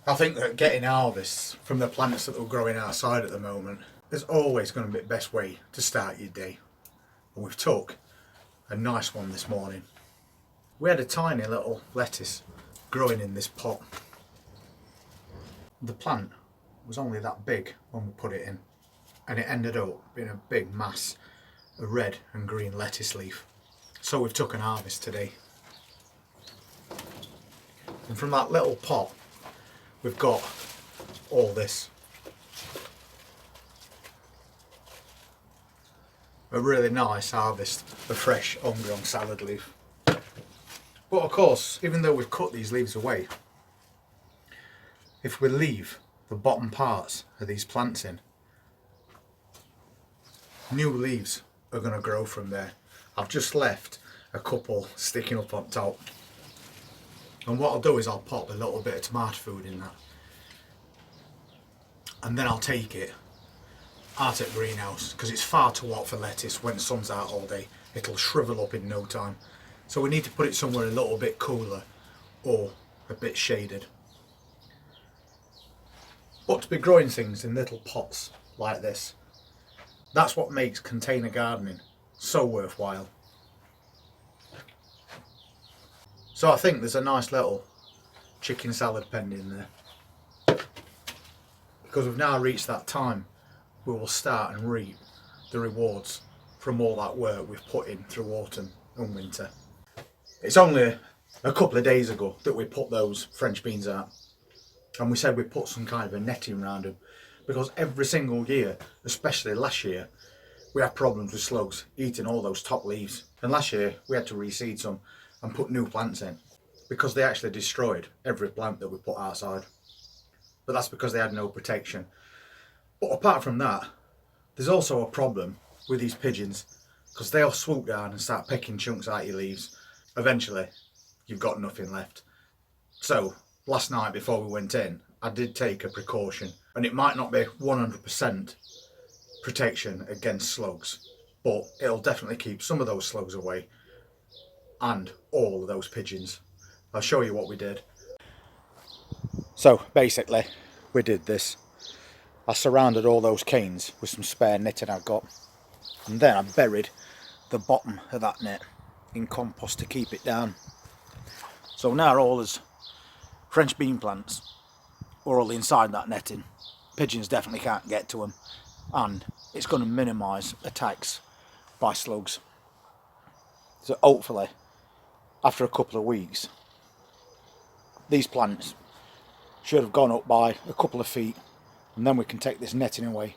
I think that getting harvests from the plants that are growing outside at the moment is always going to be the best way to start your day. And we've took a nice one this morning. We had a tiny little lettuce growing in this pot. The plant was only that big when we put it in, and it ended up being a big mass of red and green lettuce leaf. So we've took an harvest today. And from that little pot we've got all this. A really nice harvest of fresh homegrown salad leaf. But of course, even though we've cut these leaves away, if we leave the bottom parts of these plants in, new leaves are going to grow from there. I've just left a couple sticking up on top. And what I'll do is I'll pop a little bit of tomato food in that. And then I'll take it out at greenhouse, because it's far too hot for lettuce when the sun's out all day. It'll shrivel up in no time. So we need to put it somewhere a little bit cooler or a bit shaded. But to be growing things in little pots like this, that's what makes container gardening so worthwhile. So I think there's a nice little chicken salad pending there. Because we've now reached that time we will start and reap the rewards from all that work we've put in through autumn and winter. It's only a couple of days ago that we put those French beans out, and we said we put some kind of a netting around them, because every single year, especially last year, we had problems with slugs eating all those top leaves. And last year we had to reseed some and put new plants in, because they actually destroyed every plant that we put outside. But that's because they had no protection. But apart from that, there's also a problem with these pigeons, because they'll swoop down and start picking chunks out your leaves. Eventually you've got nothing left. So last night before we went in, I did take a precaution, and it might not be 100% protection against slugs, but it'll definitely keep some of those slugs away and all of those pigeons. I'll show you what we did. So basically we did this. I surrounded all those canes with some spare netting I've got, and then I buried the bottom of that net in compost to keep it down. So now all those French bean plants are all inside that netting. Pigeons definitely can't get to them, and it's going to minimise attacks by slugs. So hopefully after a couple of weeks these plants should have gone up by a couple of feet, and then we can take this netting away,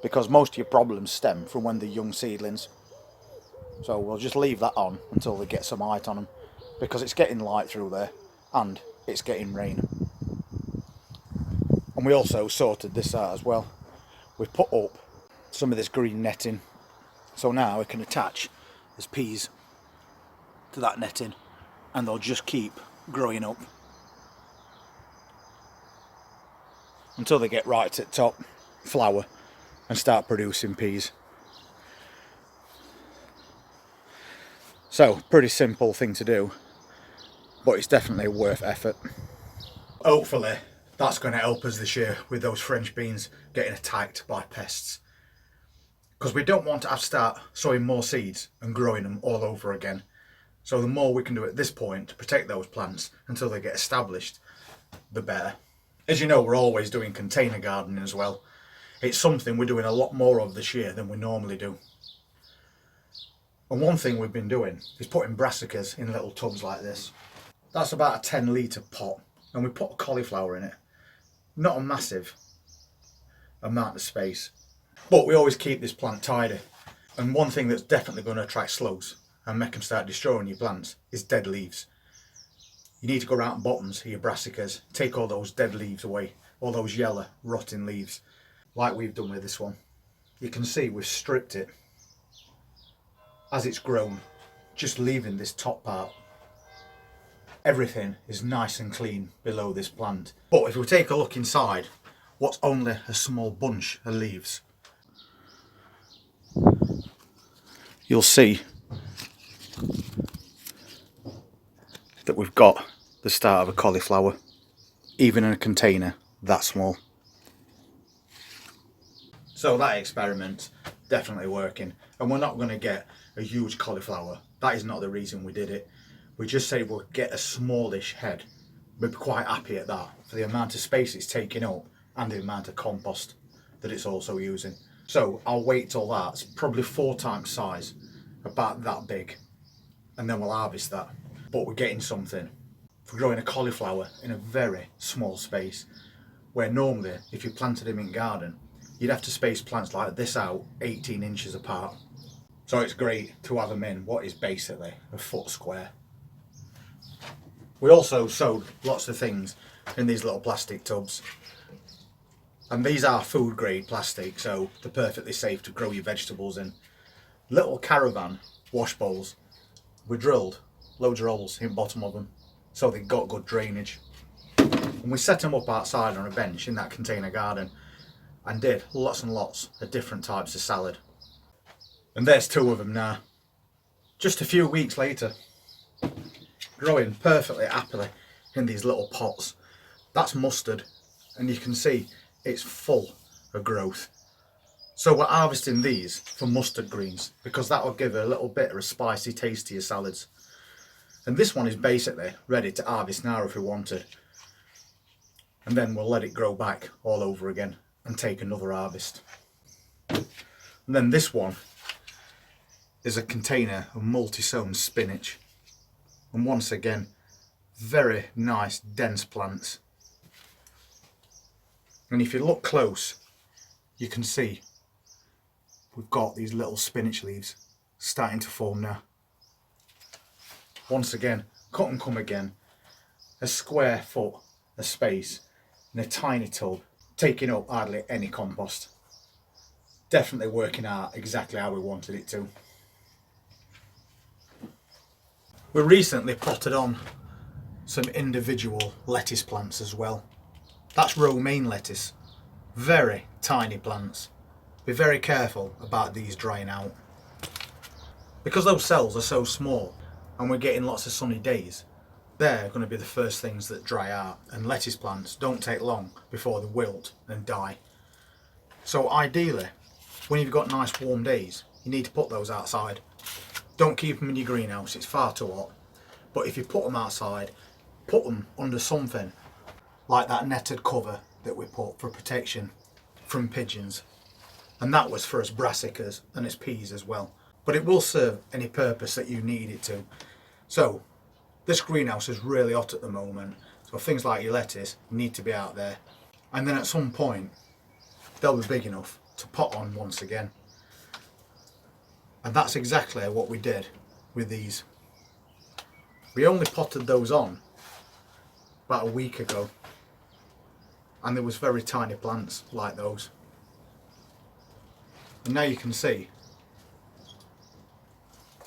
because most of your problems stem from when they're young seedlings. So we'll just leave that on until they get some height on them, because it's getting light through there and it's getting rain. And we also sorted this out as well. We've put up some of this green netting, so now we can attach as peas to that netting, and they'll just keep growing up until they get right at top, flower, and start producing peas. So pretty simple thing to do, but it's definitely worth effort. Hopefully that's going to help us this year with those French beans getting attacked by pests, because we don't want to have to start sowing more seeds and growing them all over again. So the more we can do at this point to protect those plants until they get established, the better. As you know, we're always doing container gardening as well. It's something we're doing a lot more of this year than we normally do. And one thing we've been doing is putting brassicas in little tubs like this. That's about a 10 litre pot, and we put a cauliflower in it. Not a massive amount of space, but we always keep this plant tidy. And one thing that's definitely going to attract slugs and make them start destroying your plants is dead leaves. You need to go around the bottoms of your brassicas, take all those dead leaves away, all those yellow rotting leaves, like we've done with this one. You can see we've stripped it as it's grown, just leaving this top part. Everything is nice and clean below this plant. But if we take a look inside, what's only a small bunch of leaves, you'll see that we've got the start of a cauliflower. even in a container that small. So that experiment definitely working, and we're not going to get a huge cauliflower. That is not the reason we did it. We just said we'll get a smallish head. We'd be quite happy at that for the amount of space it's taking up and the amount of compost that it's also using. So I'll wait till that's probably 4 times size, about that big, and then we'll harvest that. But we're getting something for growing a cauliflower in a very small space, where normally if you planted them in garden you'd have to space plants like this out 18 inches apart. So it's great to have them in what is basically a foot square. We also sowed lots of things in these little plastic tubs, and these are food grade plastic, so they're perfectly safe to grow your vegetables in. Little caravan wash bowls were drilled, loads of holes in the bottom of them, so they got good drainage. And we set them up outside on a bench in that container garden and did lots and lots of different types of salad. And there's 2 of them now, just a few weeks later, growing perfectly happily in these little pots. That's mustard, and you can see it's full of growth. So we're harvesting these for mustard greens because that will give a little bit of a spicy taste to your salads. And this one is basically ready to harvest now if we wanted. And then we'll let it grow back all over again and take another harvest. And then this one is a container of multi-sown spinach. And once again, very nice dense plants. And if you look close, you can see we've got these little spinach leaves starting to form now. Once again, cut and come again, a square foot of space in a tiny tub, taking up hardly any compost. Definitely working out exactly how we wanted it to. We recently potted on some individual lettuce plants as well. That's romaine lettuce, very tiny plants. Be very careful about these drying out. Because those cells are so small and we're getting lots of sunny days, they're going to be the first things that dry out, and lettuce plants don't take long before they wilt and die. So ideally, when you've got nice warm days, you need to put those outside. Don't keep them in your greenhouse, it's far too hot. But if you put them outside, put them under something like that netted cover that we put for protection from pigeons. And that was for us brassicas and its peas as well. But it will serve any purpose that you need it to. So this greenhouse is really hot at the moment, so things like your lettuce need to be out there. And then at some point they'll be big enough to pot on once again. And that's exactly what we did with these. We only potted those on about a week ago, and there was very tiny plants like those. And now you can see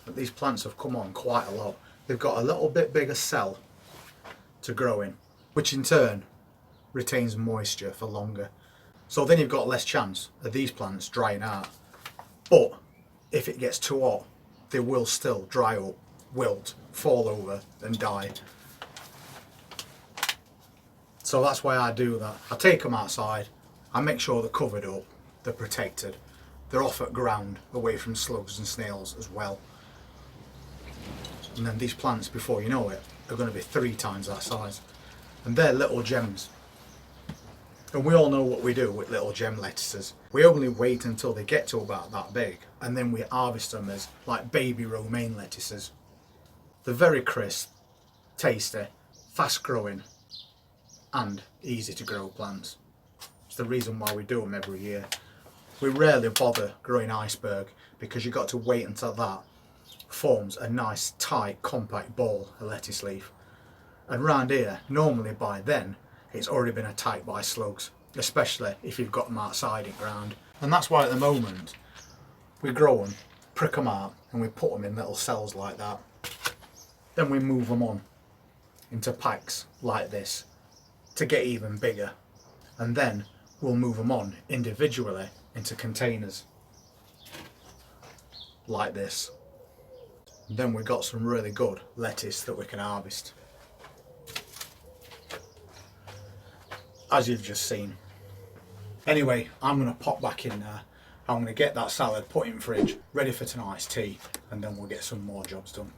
that these plants have come on quite a lot. They've got a little bit bigger cell to grow in, which in turn retains moisture for longer. So then you've got less chance of these plants drying out. But if it gets too hot, they will still dry up, wilt, fall over and die. So that's why I do that. I take them outside, I make sure they're covered up, they're protected, they're off at ground, away from slugs and snails as well. And then these plants, before you know it, are going to be 3 times that size. And they're little gems. And we all know what we do with little gem lettuces. We only wait until they get to about that big, and then we harvest them as like baby romaine lettuces. They're very crisp, tasty, fast growing, and easy to grow plants. It's the reason why we do them every year. We rarely bother growing iceberg because you've got to wait until that forms a nice tight compact ball of lettuce leaf. And round here, normally by then, it's already been attacked by slugs, especially if you've got them outside in ground. And that's why at the moment, we grow them, prick them out, and we put them in little cells like that. Then we move them on into packs like this to get even bigger. And then we'll move them on individually into containers like this. And then we've got some really good lettuce that we can harvest. as you've just seen. Anyway, I'm going to pop back in there. I'm going to get that salad put in fridge, ready for tonight's tea, and then we'll get some more jobs done.